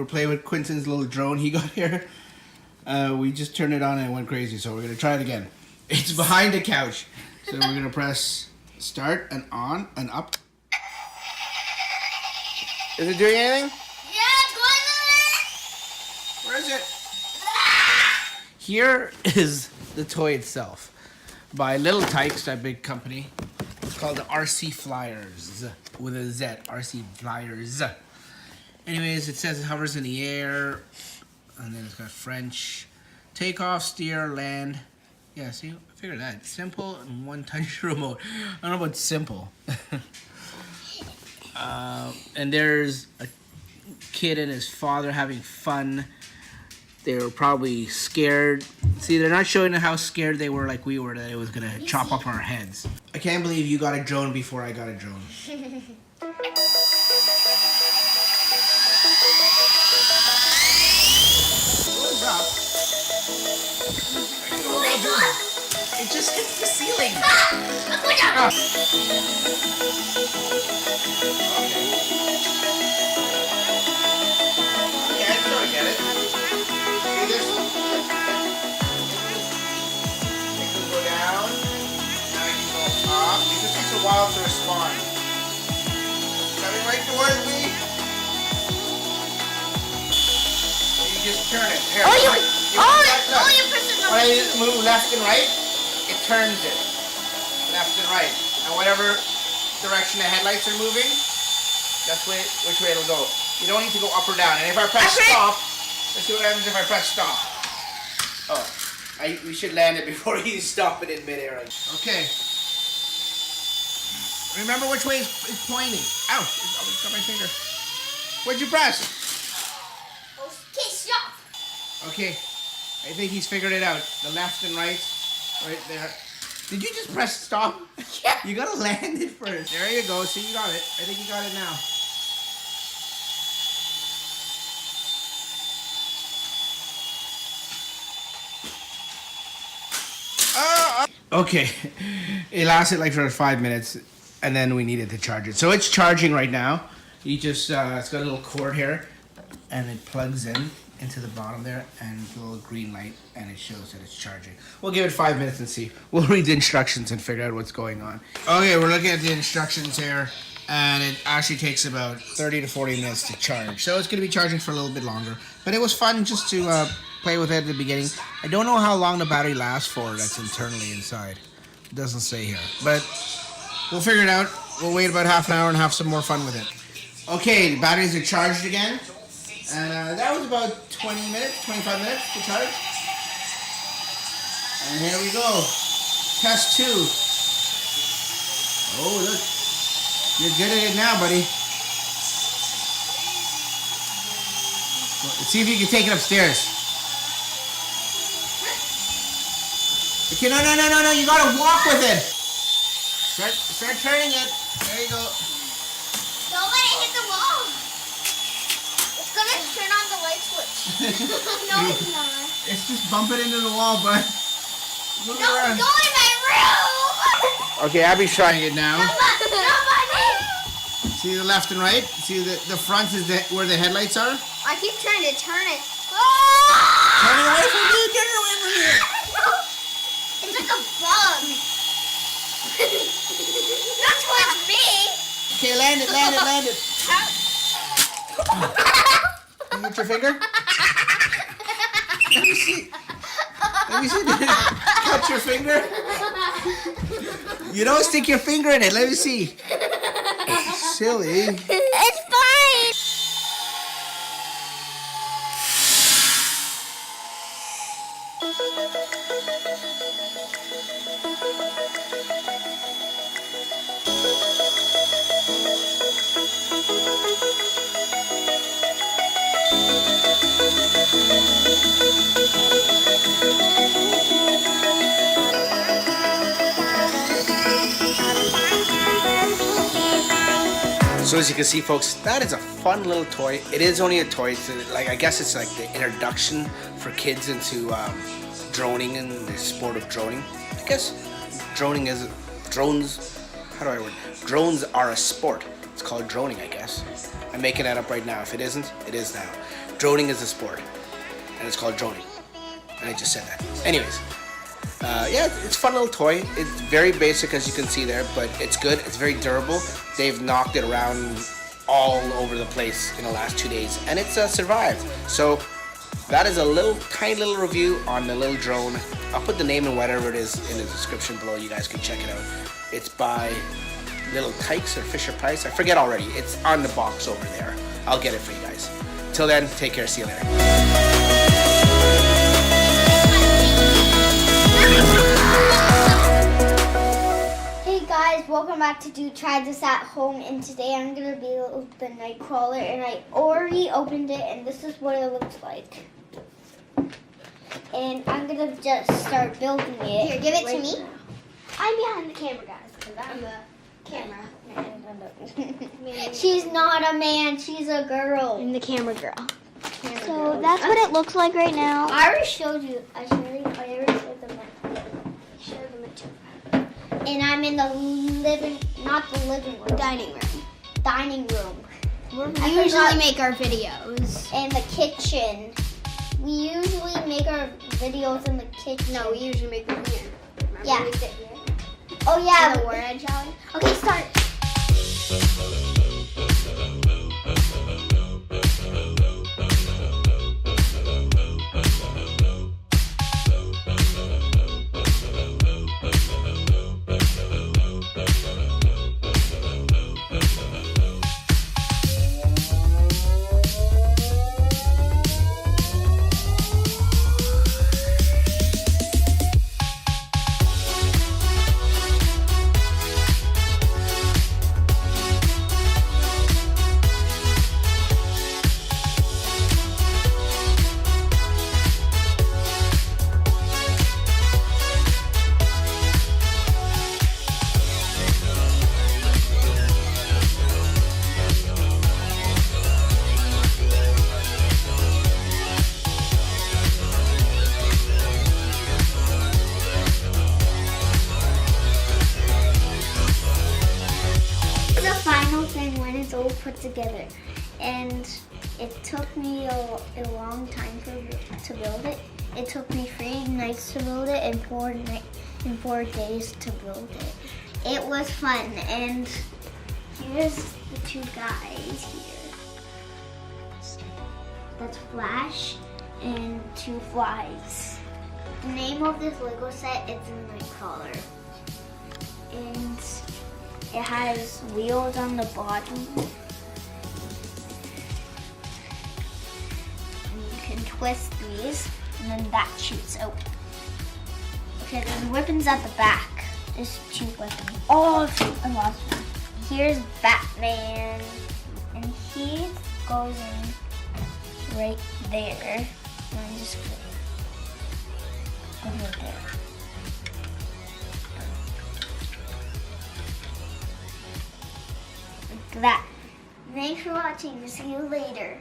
We're playing with Quinton's little drone he got here. We just turned it on and it went crazy, so we're gonna try it again. It's behind the couch. So we're gonna press start and on and up. Is it doing anything? Yeah, it's going Where is it? Here is the toy itself by Little Tikes, that big company. It's called the RC Flyers with a Z. RC Flyers. Anyways, it says it hovers in the air, and then it's got French. Take off, steer, land. Yeah, see, I figured that. Simple and one-touch remote. I don't know about simple. And there's a kid and his father having fun. They were probably scared. See, they're not showing how scared they were like we were that it was going to chop up our heads. I can't believe you got a drone before I got a drone. What's up? Oh my God. It just hits the ceiling. Ah! Okay, I sort of get it. See this? It can go down. Now it can go up. It just takes a while to respond. Coming right towards me. You just turn it. Here, you press it. When I move left and right, it turns it. Left and right. And whatever direction the headlights are moving, that's which way it'll go. You don't need to go up or down. And if I press stop, let's see what happens if I press stop. Oh, we should land it before you stop it in midair. Okay. Remember which way it's pointing. Ow, I almost got my finger. What'd you press? Okay, stop. Okay, I think he's figured it out. The left and right there. Did you just press stop? Yeah. You gotta land it first. There you go. See, you got it. I think you got it now. Okay, it lasted like for 5 minutes, and then we needed to charge it. So it's charging right now. You just it's got a little cord here, and it plugs into the bottom there, and the little green light, and it shows that it's charging. We'll give it 5 minutes and see. We'll read the instructions and figure out what's going on. Okay, we're looking at the instructions here, and it actually takes about 30 to 40 minutes to charge. So it's going to be charging for a little bit longer. But it was fun just to play with it at the beginning. I don't know how long the battery lasts for that's internally inside. It doesn't say here. But we'll figure it out. We'll wait about half an hour and have some more fun with it. Okay, the batteries are charged again. And that was about 20 minutes, 25 minutes to charge. And here we go. Test 2. Oh, look. You're good at it now, buddy. Let's see if you can take it upstairs. Okay, no. You gotta walk with it. Start turning it. There you go. Don't let it hit the wall. It's gonna turn on the light switch. No, it's not. It's just bump it into the wall, bud. Don't go in my room. Okay, Abby's trying it now. Nobody. See the left and right? See the front is where the headlights are? I keep trying to turn it. Turn it away from you! Turn it away from you! It's like a bug. Not towards me. Okay, land it. You hit your finger? Let me see. Did it cut your finger? You don't stick your finger in it. Let me see. Silly. It's fine. So as you can see, folks, that is a fun little toy. It is only a toy. It's I guess it's like the introduction for kids into droning and the sport of droning. I guess drones are a sport. It's called droning, I guess. I'm making that up right now. If it isn't, it is now. Droning is a sport, and it's called droning. And I just said that. Anyways, yeah, it's a fun little toy. It's very basic, as you can see there, but it's good. It's very durable. They've knocked it around all over the place in the last 2 days, and it's survived. So that is a little tiny little review on the little drone. I'll put the name and whatever it is in the description below. You guys can check it out. It's by little Tikes or Fisher Price. I forget already. It's on the box over there. I'll get it for you guys. Till then, take care. See you later. Hey guys, welcome back to Try This at Home, and today I'm going to build the Knightcrawler, and I already opened it, and this is what it looks like. And I'm going to just start building it. Here, give it right to me. now. I'm behind the camera, guys, because I'm the camera. She's not a man, she's a girl. I'm the camera girl. So That's what it looks like right now. I already showed you. I already showed them. And I'm in the not the living room. Dining room. Dining room. We I usually forgot- make our videos. And the kitchen. We usually make our videos in the kitchen. No, we usually make them here. Remember Yeah. we sit here? Oh yeah. The word challenge. Okay, start. The final thing when it's all put together, and it took me a long time to build it. It took me 3 nights to build it and 4 days to build it. It was fun, and here's the 2 guys here. That's Flash and 2 flies. The name of this Lego set is Knightcrawler, and it has wheels on the bottom. And you can twist these, and then that shoots out. Okay, there's weapons at the back. There's 2 weapons. Oh, I lost one. Here's Batman, and he goes in right there. And I'm just gonna go right there. Like that. Thanks for watching. See you later.